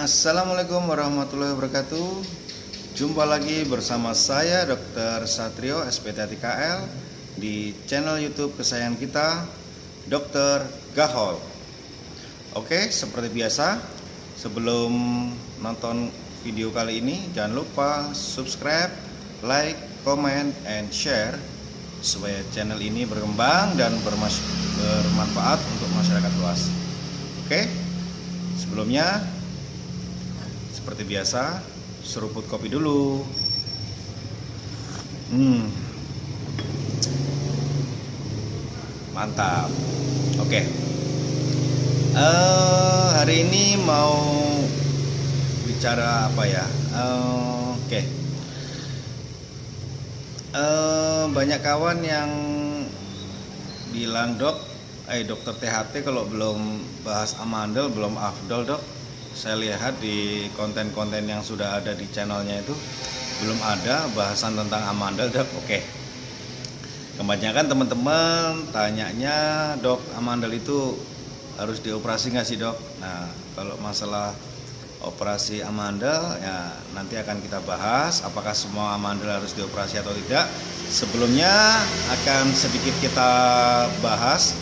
Assalamualaikum warahmatullahi wabarakatuh. Jumpa lagi bersama saya Dr. Satrio SPTTKL di channel YouTube kesayangan kita, Dr. Gahol. Oke, seperti biasa, sebelum nonton video kali ini jangan lupa subscribe, like, comment, and share supaya channel ini berkembang dan bermanfaat untuk masyarakat luas. Oke, sebelumnya seperti biasa, seruput kopi dulu. Mantap. Oke. Hari ini mau bicara apa ya? Oke. Banyak kawan yang bilang, dokter THT kalau belum bahas amandel belum afdol, dok. Saya lihat di konten-konten yang sudah ada di channelnya itu belum ada bahasan tentang amandel, dok. Oke. Kebanyakan teman-teman tanyanya, dok, amandel itu harus dioperasi nggak sih, dok? Nah, kalau masalah operasi amandel ya nanti akan kita bahas apakah semua amandel harus dioperasi atau tidak. Sebelumnya akan sedikit kita bahas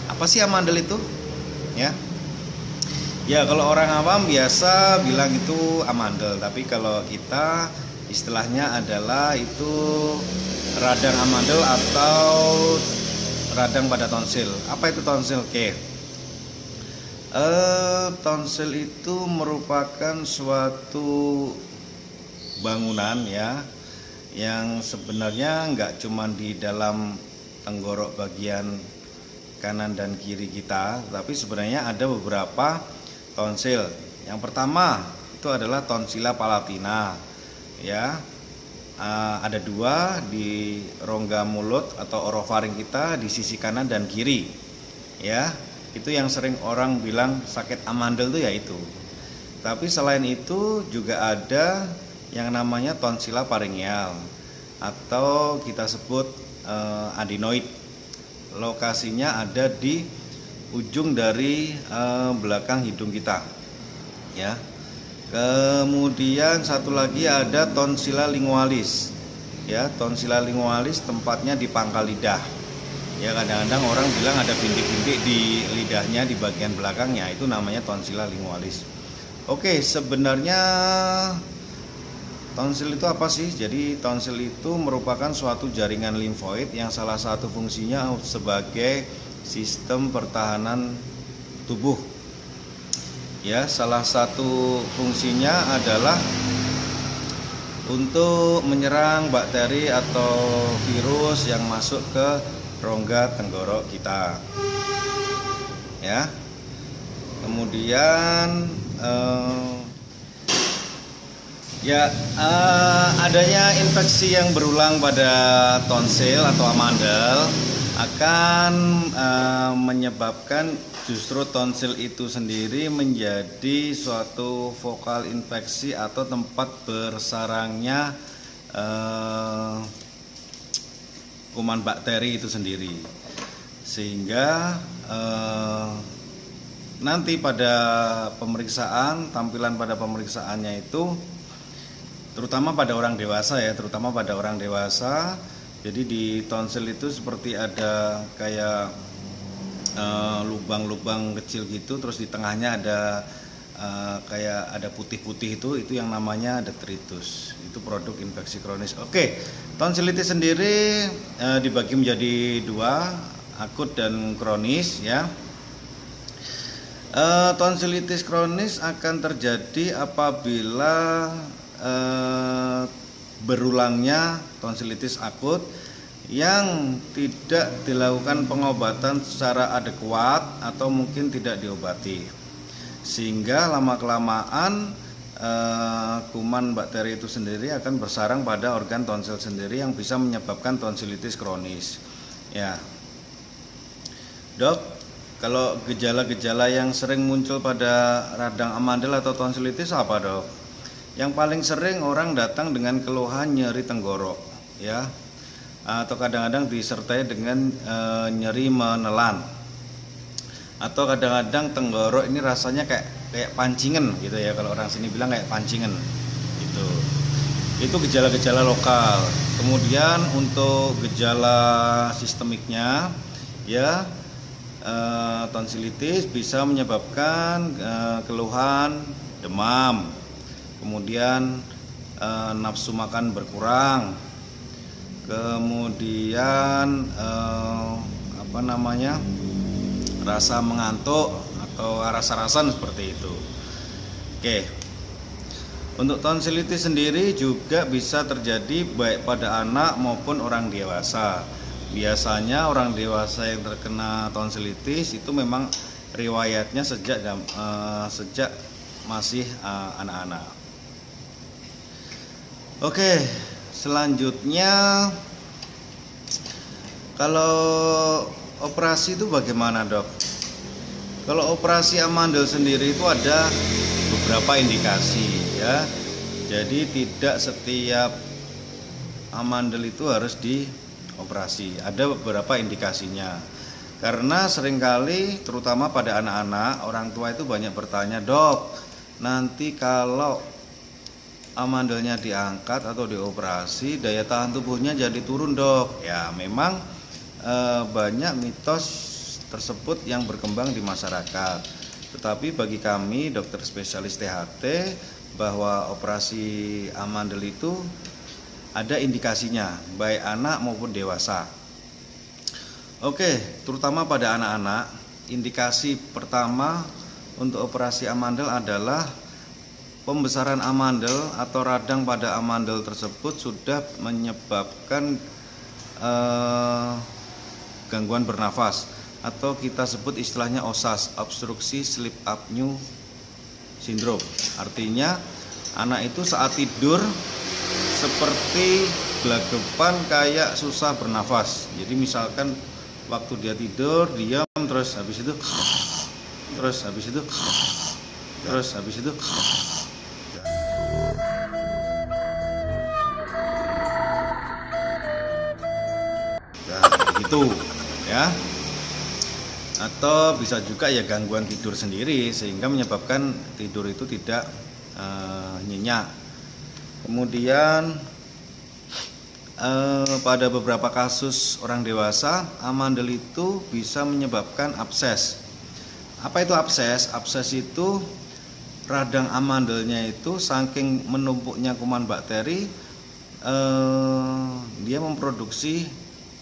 apa sih amandel itu, ya. Ya, kalau orang awam biasa bilang itu amandel, tapi kalau kita istilahnya adalah itu radang amandel atau radang pada tonsil. Apa itu tonsil? Oke. Tonsil itu merupakan suatu bangunan ya yang sebenarnya nggak cuma di dalam tenggorok bagian kanan dan kiri kita, tapi sebenarnya ada beberapa tonsil. Yang pertama itu adalah tonsila palatina, ya. Ada dua di rongga mulut atau orofaring kita di sisi kanan dan kiri, ya. Itu yang sering orang bilang sakit amandel itu ya itu. Tapi selain itu juga ada yang namanya tonsila parengial atau kita sebut adenoid. Lokasinya ada di ujung dari belakang hidung kita, ya. Kemudian satu lagi ada tonsila lingualis, ya. Tonsila lingualis tempatnya di pangkal lidah, ya. Kadang-kadang orang bilang ada bintik-bintik di lidahnya di bagian belakangnya, itu namanya tonsila lingualis. Oke, sebenarnya tonsil itu apa sih? Jadi tonsil itu merupakan suatu jaringan limfoid yang salah satu fungsinya sebagai sistem pertahanan tubuh. Ya, salah satu fungsinya adalah untuk menyerang bakteri atau virus yang masuk ke rongga tenggorok kita. Ya. Kemudian adanya infeksi yang berulang pada tonsil atau amandel akan menyebabkan justru tonsil itu sendiri menjadi suatu fokal infeksi atau tempat bersarangnya kuman bakteri itu sendiri, sehingga nanti pada pemeriksaan, tampilan pada pemeriksaannya itu terutama pada orang dewasa, jadi di tonsil itu seperti ada kayak lubang-lubang kecil gitu, terus di tengahnya ada kayak ada putih-putih, itu yang namanya detritus. Itu produk infeksi kronis. Oke, tonsilitis sendiri dibagi menjadi dua, akut dan kronis, ya. Tonsilitis kronis akan terjadi apabila berulangnya tonsilitis akut yang tidak dilakukan pengobatan secara adekuat atau mungkin tidak diobati, sehingga lama-kelamaan kuman bakteri itu sendiri akan bersarang pada organ tonsil sendiri yang bisa menyebabkan tonsilitis kronis, ya. Dok, kalau gejala-gejala yang sering muncul pada radang amandel atau tonsilitis apa, dok? Yang paling sering orang datang dengan keluhan nyeri tenggorok, ya, atau kadang-kadang disertai dengan nyeri menelan, atau kadang-kadang tenggorok ini rasanya kayak kayak pancingan gitu ya, kalau orang sini bilang kayak pancingan gitu. Itu gejala-gejala lokal. Kemudian untuk gejala sistemiknya ya, tonsilitis bisa menyebabkan keluhan demam, kemudian nafsu makan berkurang, kemudian rasa mengantuk atau rasa-rasan seperti itu. Oke. Untuk tonsilitis sendiri juga bisa terjadi baik pada anak maupun orang dewasa. Biasanya orang dewasa yang terkena tonsilitis itu memang riwayatnya sejak masih anak-anak. Oke, selanjutnya kalau operasi itu bagaimana, Dok? Kalau operasi amandel sendiri itu ada beberapa indikasi ya. Jadi tidak setiap amandel itu harus dioperasi. Ada beberapa indikasinya. Karena seringkali terutama pada anak-anak, orang tua itu banyak bertanya, "Dok, nanti kalau amandelnya diangkat atau dioperasi, daya tahan tubuhnya jadi turun, Dok." Ya, memang banyak mitos tersebut yang berkembang di masyarakat. Tetapi bagi kami dokter spesialis THT, bahwa operasi amandel itu ada indikasinya baik anak maupun dewasa. Oke, terutama pada anak-anak, indikasi pertama untuk operasi amandel adalah pembesaran amandel atau radang pada amandel tersebut sudah menyebabkan gangguan bernafas, atau kita sebut istilahnya OSAS, obstruksi sleep apnea syndrome. Artinya anak itu saat tidur seperti gelagapan, kayak susah bernafas. Jadi misalkan waktu dia tidur diam, terus habis itu gitu ya. Atau bisa juga ya gangguan tidur sendiri sehingga menyebabkan tidur itu tidak nyenyak. Kemudian pada beberapa kasus orang dewasa, amandel itu bisa menyebabkan abses. Apa itu abses? Abses itu radang amandelnya itu saking menumpuknya kuman bakteri, dia memproduksi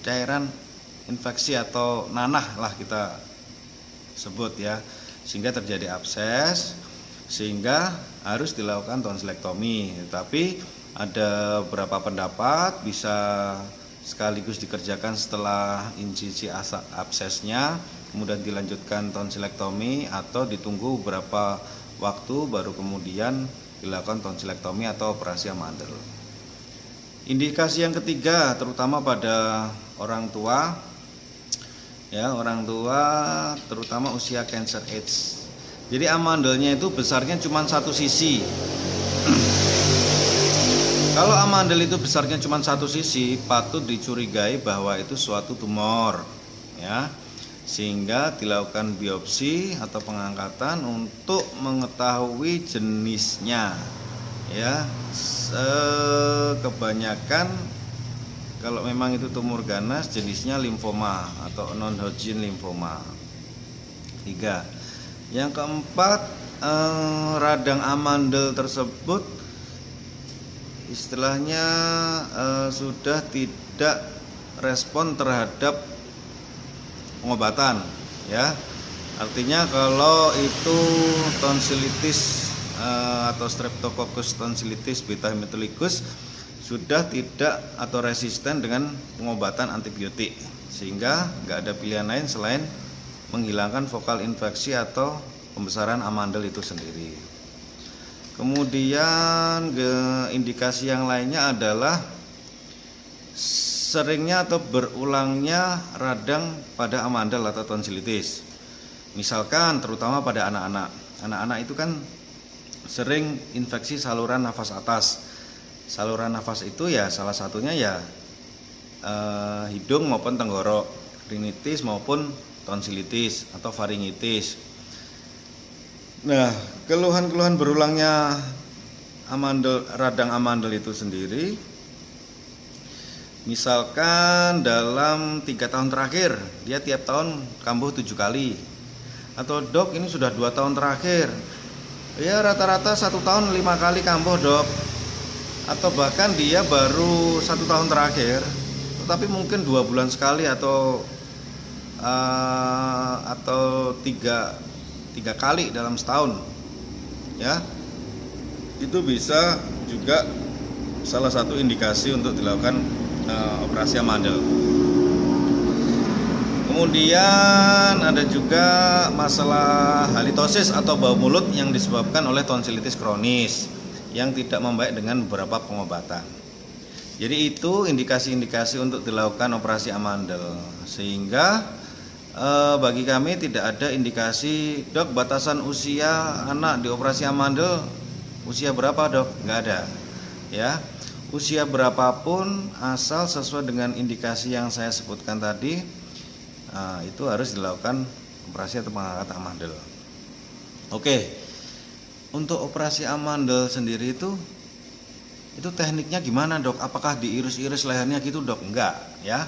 cairan infeksi atau nanah lah kita sebut ya, sehingga terjadi abses, sehingga harus dilakukan tonsilektomi. Tapi ada beberapa pendapat bisa sekaligus dikerjakan setelah insisi absesnya, kemudian dilanjutkan tonsilektomi, atau ditunggu beberapa waktu baru kemudian dilakukan tonsilektomi atau operasi amandel. Indikasi yang ketiga terutama pada orang tua ya, orang tua terutama usia cancer age. Jadi amandelnya itu besarnya cuma satu sisi. Kalau amandel itu besarnya cuma satu sisi, patut dicurigai bahwa itu suatu tumor ya, sehingga dilakukan biopsi atau pengangkatan untuk mengetahui jenisnya ya. Kebanyakan kalau memang itu tumor ganas, jenisnya limfoma atau non-Hodgkin limfoma. 3. Yang keempat, radang amandel tersebut istilahnya sudah tidak respon terhadap pengobatan ya. Artinya kalau itu tonsilitis atau Streptococcus tonsilitis beta hematolicus sudah tidak atau resisten dengan pengobatan antibiotik, sehingga nggak ada pilihan lain selain menghilangkan vokal infeksi atau pembesaran amandel itu sendiri. Kemudian indikasi yang lainnya adalah seringnya atau berulangnya radang pada amandel atau tonsilitis. Misalkan terutama pada anak-anak. Anak-anak itu kan sering infeksi saluran nafas atas. Saluran nafas itu ya salah satunya ya hidung maupun tenggorok, rinitis maupun tonsilitis atau faringitis. Nah, keluhan-keluhan berulangnya radang amandel itu sendiri, misalkan dalam 3 tahun terakhir dia tiap tahun kambuh 7 kali, atau dok ini sudah 2 tahun terakhir ya rata-rata 1 tahun 5 kali kambuh dok, atau bahkan dia baru 1 tahun terakhir tetapi mungkin 2 bulan sekali atau 3 kali dalam setahun ya, itu bisa juga salah satu indikasi untuk dilakukan operasi amandel. Kemudian ada juga masalah halitosis atau bau mulut yang disebabkan oleh tonsilitis kronis yang tidak membaik dengan beberapa pengobatan. Jadi itu indikasi-indikasi untuk dilakukan operasi amandel. Sehingga bagi kami tidak ada indikasi, dok batasan usia anak dioperasi amandel usia berapa dok? Nggak ada ya. Usia berapapun asal sesuai dengan indikasi yang saya sebutkan tadi, itu harus dilakukan operasi atau pengangkatan amandel. Oke, untuk operasi amandel sendiri itu tekniknya gimana dok? Apakah diiris-iris lehernya gitu dok? Enggak ya.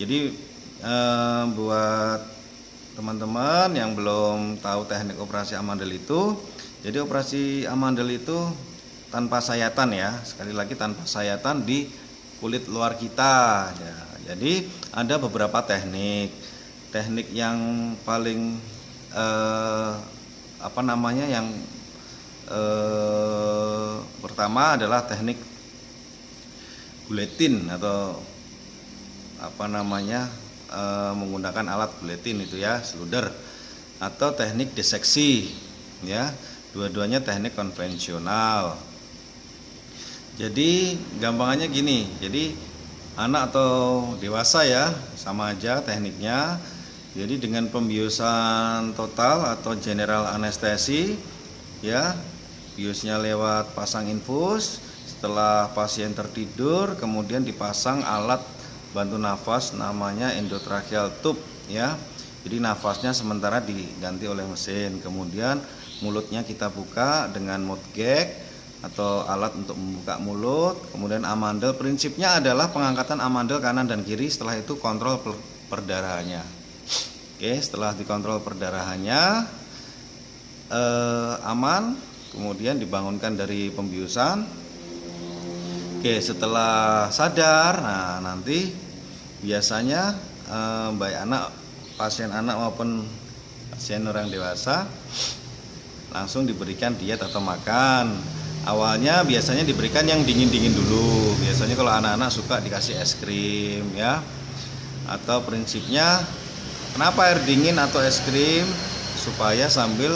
Jadi buat teman-teman yang belum tahu teknik operasi amandel itu, jadi operasi amandel itu tanpa sayatan ya, sekali lagi tanpa sayatan di kulit luar kita ya. Jadi ada beberapa teknik yang paling yang pertama adalah teknik buletin atau menggunakan alat buletin itu ya, sluder, atau teknik diseksi ya, dua-duanya teknik konvensional. Jadi gampangannya gini, jadi anak atau dewasa ya sama aja tekniknya. Jadi dengan pembiusan total atau general anestesi ya, biusnya lewat pasang infus. Setelah pasien tertidur kemudian dipasang alat bantu nafas namanya endotracheal tube ya. Jadi nafasnya sementara diganti oleh mesin, kemudian mulutnya kita buka dengan mouth gag atau alat untuk membuka mulut. Kemudian amandel, prinsipnya adalah pengangkatan amandel kanan dan kiri, setelah itu kontrol perdarahannya. Oke, setelah dikontrol perdarahannya aman, kemudian dibangunkan dari pembiusan. Oke, setelah sadar, nah nanti biasanya baik pasien anak maupun pasien orang dewasa langsung diberikan diet atau makan. Awalnya biasanya diberikan yang dingin-dingin dulu. Biasanya kalau anak-anak suka dikasih es krim ya. Atau prinsipnya kenapa air dingin atau es krim? Supaya sambil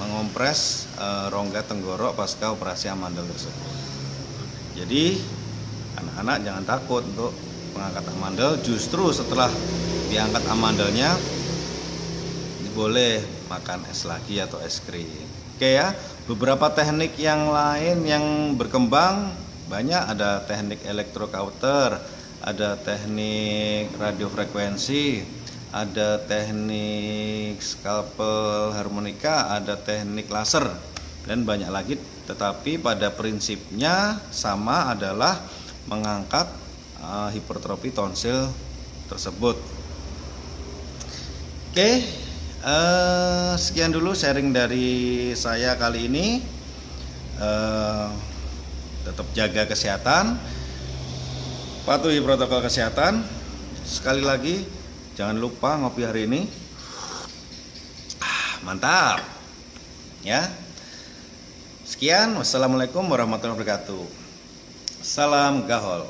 mengompres rongga tenggorok pasca operasi amandel tersebut. Jadi anak-anak jangan takut untuk mengangkat amandel. Justru setelah diangkat amandelnya boleh makan es lagi atau es krim. Oke ya, beberapa teknik yang lain yang berkembang banyak, ada teknik electrocauter, ada teknik radiofrekuensi, ada teknik scalpel harmonika, ada teknik laser dan banyak lagi. Tetapi pada prinsipnya sama, adalah mengangkat hipertrofi tonsil tersebut. Oke, sekian dulu sharing dari saya kali ini. Tetap jaga kesehatan, patuhi protokol kesehatan. Sekali lagi jangan lupa ngopi hari ini. Mantap ya. Sekian, wassalamualaikum warahmatullahi wabarakatuh. Salam Gahol.